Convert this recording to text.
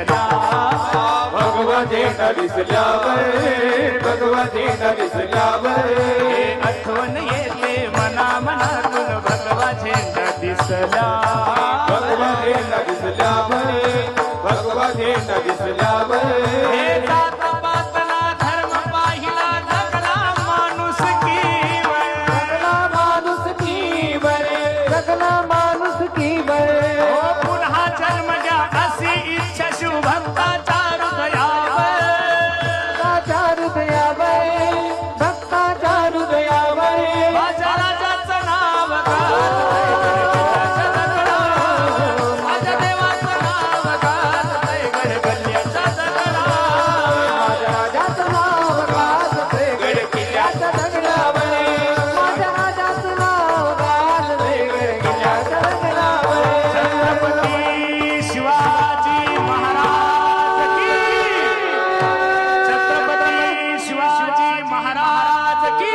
दिसल्या भगवतीनं दिसल्यावर भगवतीनं दिसल्यावर आठवण येते मना मनातून भगवा झेंडा दिसल्या भगवतीनं दिसल्यावर भगवतीनं दिसल्यावर हे जात पातला धर्म पाहिला जगला माणुसकीवर सगळा माणूस की बरे हो पुन्हा जन्म द्या अशी इच्छा शिवभक्ताच्या हृदयावर भक्ताच्या हृदयावर माझ्या राजाचं नाव माझ्या देवाचं नाव गाजतंय गडगल्ल्याच्या दगडावर. माझ्या राजाचं नाव गाजतंय गडकिल्ल्याच्या दगडावर माझ्या राजाचं नाव गाजतंय गडकिल्ल्याच्या दगडावर छत्रपती शिवाजी महाराज की छत्रपती शिवाजी महाराज की